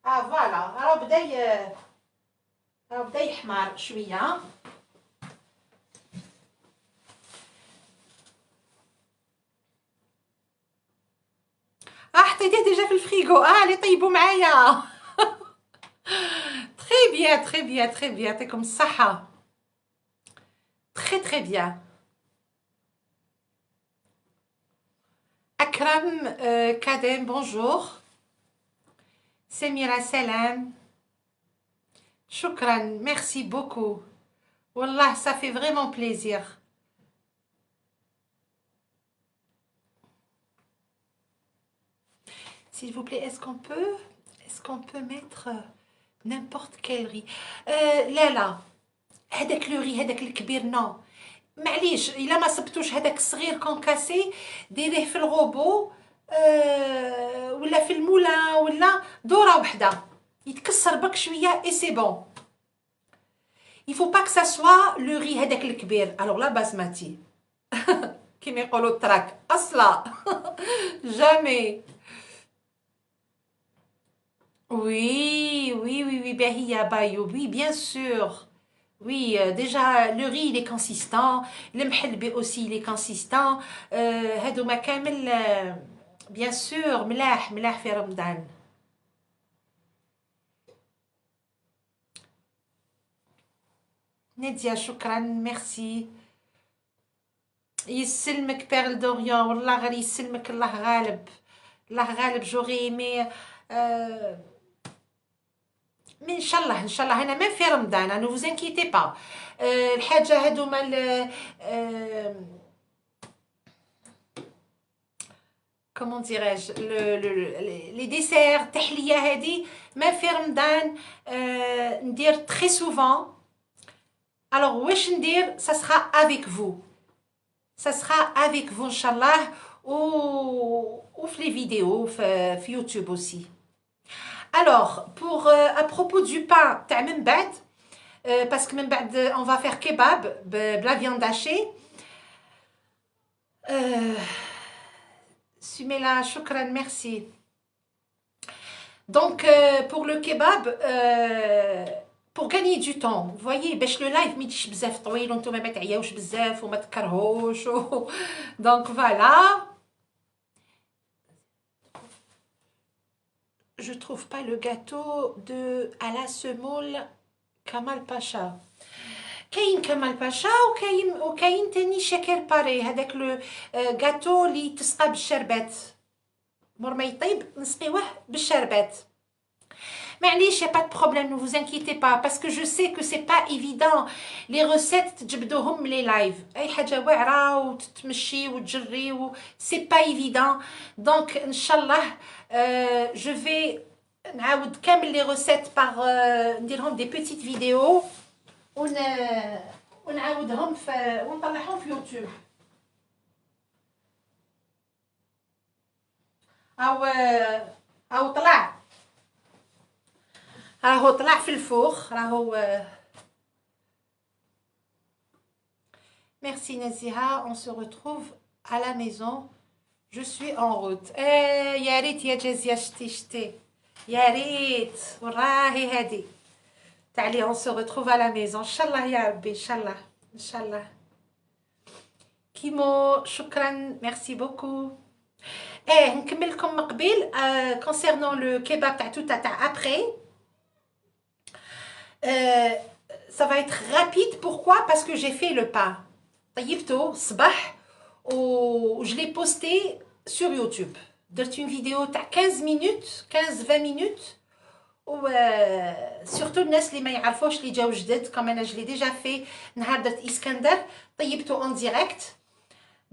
فوالا راه بدا يحمر شويه. حطيتيه ديجا في الفريغو. اللي طيبوا معايا. تري بيان يعطيكم الصحه. تري بيان. Akram Kadem, bonjour. Semira Salam. Shukran, merci beaucoup. Wallah, ça fait vraiment plaisir. S'il vous plaît, est-ce qu'on peut mettre n'importe quel riz? لا هذاك لو ري هذاك الكبير نو. معليش الا ما صبتوش هذاك الصغير كونكاسي ديريه في الغوبو ولا في المولان ولا دوره وحده يتكسر بك شويه اي سي بون. il faut pas que ça soit le riz هذاك الكبير. alors la basmati كيما يقولوا التراك اصلا. جامي. Oui, oui, oui, oui, باهية بايو. Oui, bien sûr. Oui, déjà, le riz, il est consistant. Le mhelbi aussi, il est consistant. هادوما كامل bien sûr ملاح ملاح في رمضان. نادية شكرا ميرسي. يسلمك بيرل دوريان، والله غير يسلمك، الله غالب الله غالب. جوغي ايمي مي ان شاء الله ان شاء الله انا ما في رمضان، نو فوز انكيتي با. الحاجه هادوما كومون ديراج لي ديسير التحليه هادي ما في رمضان ندير تري سوفون. الوغ واش ندير؟ سا سرا افيك فو، ça sera avec vous inchallah ou les vidéos في YouTube aussi. Alors pour à propos du pain تاع من بعد parce que من بعد on va faire kebab بلا viande hachée. Sumela shukran merci. Donc pour le kebab pour gagner du temps, vous voyez, باش le live ما يجيش بزاف طويل وانتم ما تعياوش بزاف وما تكرهوش donc voilà. Je trouve pas le gâteau de à la semoule Kamal Pacha. كاين كمال باشا وكاين تاني شكل باري، هذاك لو gâteau اللي تسقى بالشربات، مور ما يطيب نسقيوه بالشربات. معليش يا با de problème, ne vous inquiétez pas parce que je sais que c'est pas évident les recettes تجبدوهم لي لايف، اي حاجه واعره وتتمشي وتجري و c'est pas évident. donc ان شاء الله je vais نعاود كامل لي recettes par نديرهم des petites vidéos ونعاودهم ونطلعهم في يوتيوب. او طلع راهو طلع في الفوخ راهو. Merci Naziha, on se retrouve à la maison. Je suis en route. يا ريت يا جازية شتي يا ريت وراهي هادي. تعالي on se retrouve à la maison ان شاء الله يا ربي ان شاء الله ان شاء الله. كيمو شكرا ميرسي بوكو. نكمل لكم من قبيل concernant le kebab تاع توتا تاع après. Ça va être rapide. Pourquoi? Parce que j'ai fait le pain. طيبته الصباح و je l'ai posté sur YouTube. درت une vidéo تاع 15 minutes 15-20 minutes و surtout الناس اللي ما يعرفوش اللي جاو جدد كما انا je l'ai déjà fait نهار درت اسكندر طيبته en direct.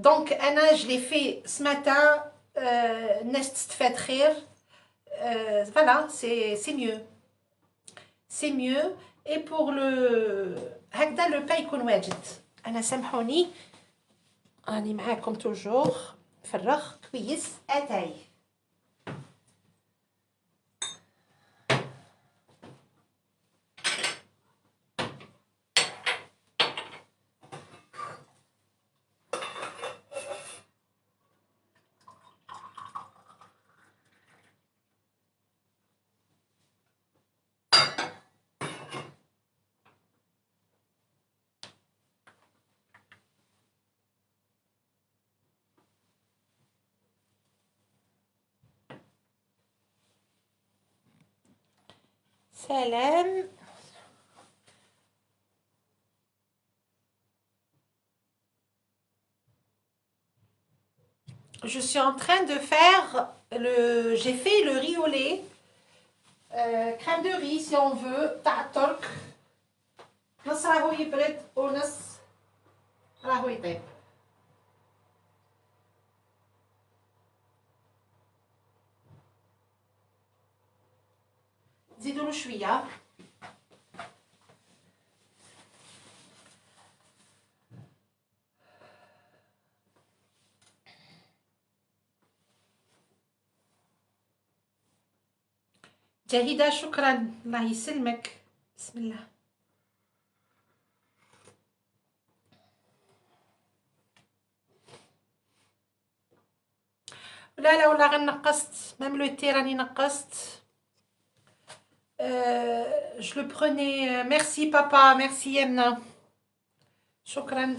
donc انا je l'ai fait ce matin. الناس تستفاد خير. voilà c'est mieux. c'est mieux. et pour le هكذا le pain يكون واجد. انا سامحوني راني معاكم توجور نفرغ كويس اتاي. Salam. Je suis en train de faire le... J'ai fait le riz au lait. crème de riz si on veut. Ta'atork. نص راهو يبرد ونص راهو يطيب. زيدوا له شويه. جاهدة شكرا الله يسلمك. بسم الله. لا لا والله غير نقصت ميم لو تي راني نقصت. جو لو بروني. ميرسي بابا ميرسي يمنا شكرا.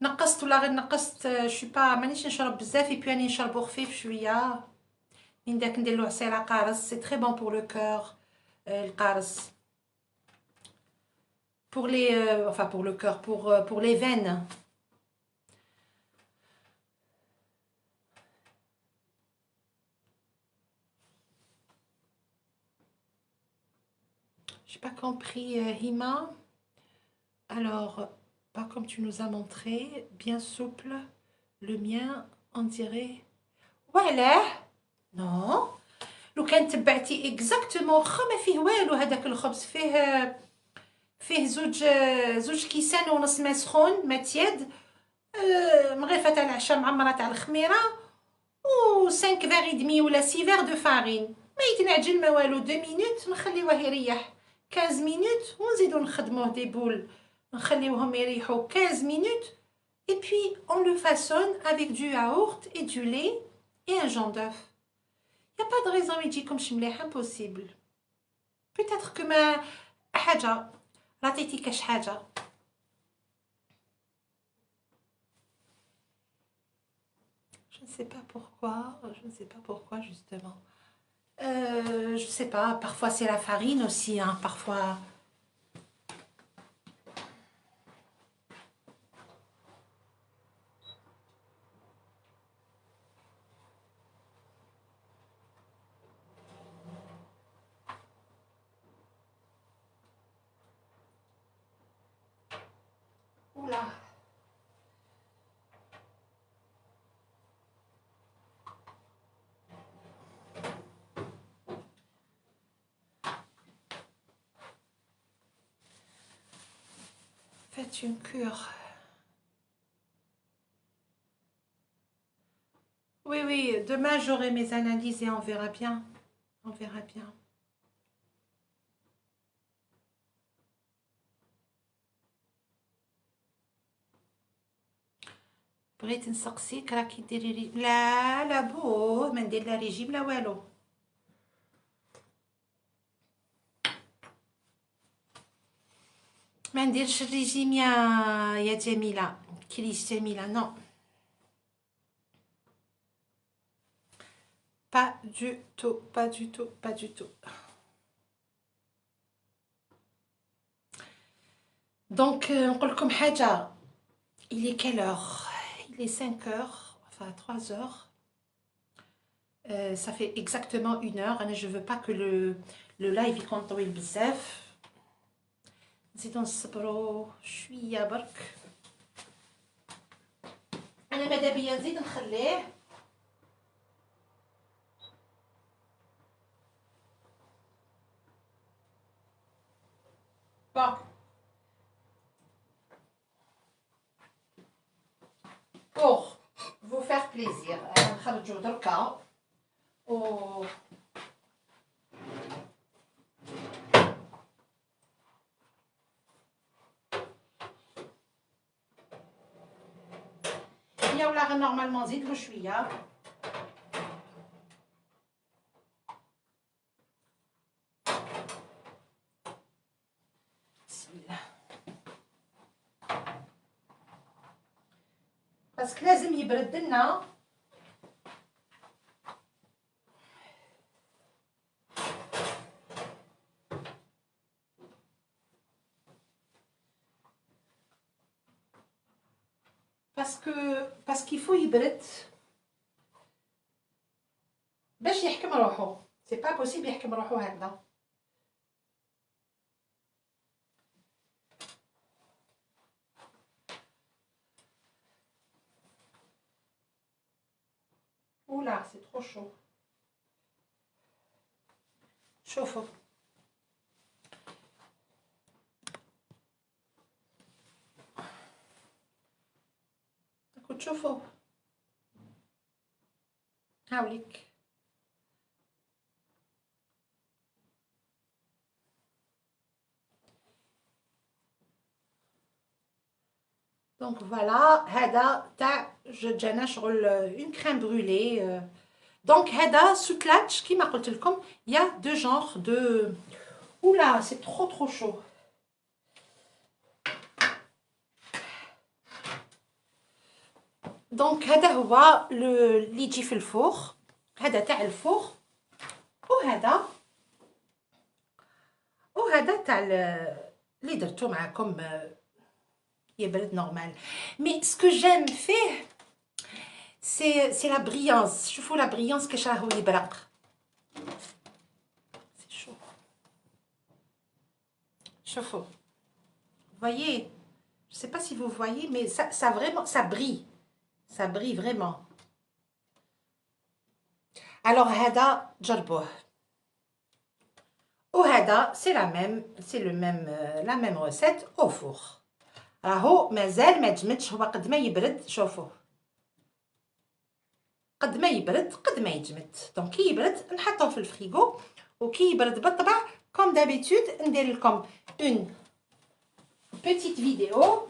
نقصت ولا غير نقصت شو با مانيش نشرب بزاف اي بي راني نشربو خفيف شويه من داك نديرلو عصير قارص سي تري بون بور لو كور القارص pour les enfin pour le cœur pour les veines. J'ai pas compris Hima. Alors pas comme tu nous as montré, bien souple. Le mien on dirait voilà. Non لو كان تبعتي اكزاكتومون واخا ما فيه والو هذاك الخبز فيه زوج كيسان ونص ما سخون ما تياد مغرفه تاع العشاء معمره تاع الخميره و 5 فيغ دمي ولا 6 فيغ دو فارين ما يتنعجن ما والو 2 مينوت نخليوه يريح 15 مينوت ونزيدو نخدموه دي بول نخليوهم يريحوا 15 minutes et puis on le façonne avec du yaourt et du lait et un jaune d'œuf. Il n'y a pas de raison يجي كمش مليح impossible. Peut-être que ما حاجة عطيتي كاش حاجة. Je ne sais pas pourquoi justement. Je sais pas, parfois c'est la farine aussi, hein, parfois. Oula. Faites une cure. Oui, oui, demain j'aurai mes analyses et on verra bien. On verra bien. بغيت نسقسيك راكي ديري لا لا بو ما ندير لا ريجيم لا والو. ما نديرش الريجيم يا جميلة كليش جميلة نو. Pas du tout, pas du tout, pas du tout. Donc نقول لكم حاجة. Il est quelle heure? Il est 5 heures, enfin 3 heures. Ça fait exactement 1 heure. Je ne veux pas que le live يكون طويل بزاف. نزيدو نصبرو شوية برك. أنا ماذا بيا نزيد نخليه. Bon. Pour vous faire plaisir, نخرجو دركا و هي ولا غير نورمالمون نزيدلو شوية. بسم الله. باسكو لازم يبرد لنا. parce qu'il faut يبرد باش يحكم روحو. سي با بوسيبل يحكم روحو هكذا. Oula, c'est trop chaud. شوفوا تشوفوا هاوليك. Donc voilà, هذا تاع جانا شغل une crème brûlée. Donc هذا سوتلاتش كيما قلت لكم. Il y a deux genres de... Oula, c'est trop chaud. Donc هذا هو اللي يجي في الفوغ. هذا تاع الفوغ. وهذا تاع اللي درتو معكم يبرد normal. Mais ce que j'aime faire, c'est la brillance. شوفوا la brillance كيش راهو يبرق. C'est chaud. شوفوا. Vous voyez, je sais pas si vous voyez, mais ça vraiment, ça brille. Ça brille vraiment. Alors هذا جربوه. وهذا c'est la même recette au four. راهو مازال ما جمدش. هو قد ما يبرد. شوفوا قد ما يبرد قد ما يجمد. دونك كي يبرد نحطوه في الفريغو، وكي يبرد بالطبع كوم دابيتود ندير لكم اون بيتيت فيديو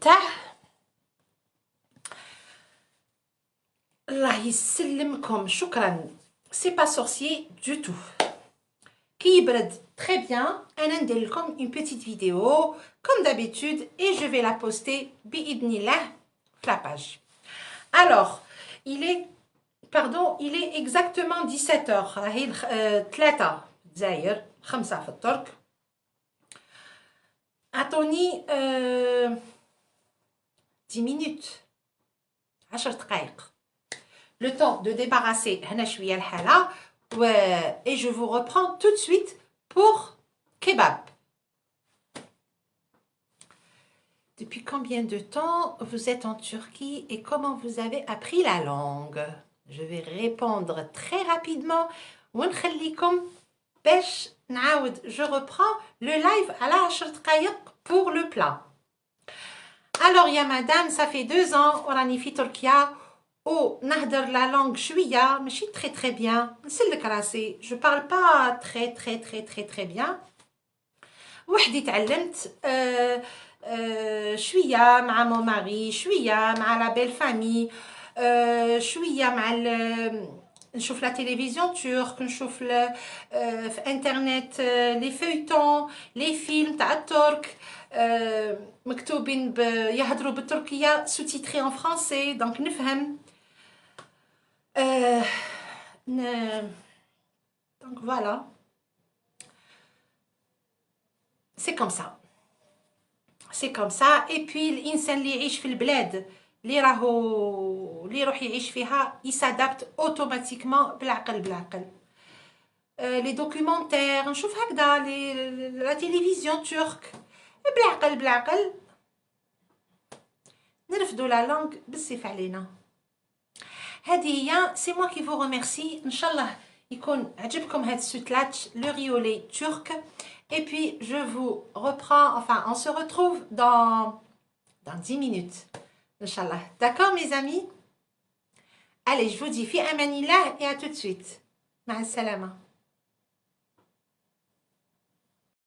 تاع الله يسلمكم. شكرا. سي با سورسيي دو تو. كي يبرد très bien انا ندير لكم une petite vidéo comme d'habitude et je vais la poster باذن الله في la page. Alors il est exactement 17h. راهي 3 دزاير 5 في الترك. اعطوني 10 minutes 10 دقائق le temps de débarrasser هنا شويه الحاله et je vous reprends tout de suite pour kebab. Depuis combien de temps vous êtes en Turquie et comment vous avez appris la langue? Je vais répondre très rapidement. ونخليكم باش نعاود. Je reprends le live على 10 دقائق pour le plat. Alors يا madame, ça fait 2 ans وراني في تركيا ونهدر la langue شويه ماشي très bien. نسلك راسي. Je parle pas très bien. وحدي تعلمت شويه مع مون ماري، شويه مع لا بيل فامي، شويه مع نشوف لا تلفزيون ترك، نشوف في انترنت لي فيوتون لي فيلم تاع الترك مكتوبين يهضروا بالتركيه سوتيتري ان فرونسي دونك نفهم. Donc voilà, c'est comme ça. Et puis الانسان اللي يعيش في البلاد اللي يروح يعيش فيها يسادابت اوتوماتيكمون بالعقل. لي دوكيومونتير نشوف هكذا لا تلفزيون ترك بالعقل نرفدوا لا لونغ بالسيف علينا. هذه هي. سي موا كي فو ريميرسي. ان شاء الله يكون عجبكم هذا السوتلاتش لو ريولي ترك. Et puis je vous reprends, enfin on se retrouve dans 10 minutes. Inch'Allah. D'accord mes amis? Allez, je vous dis fi amanillah et à tout de suite. Ma salama.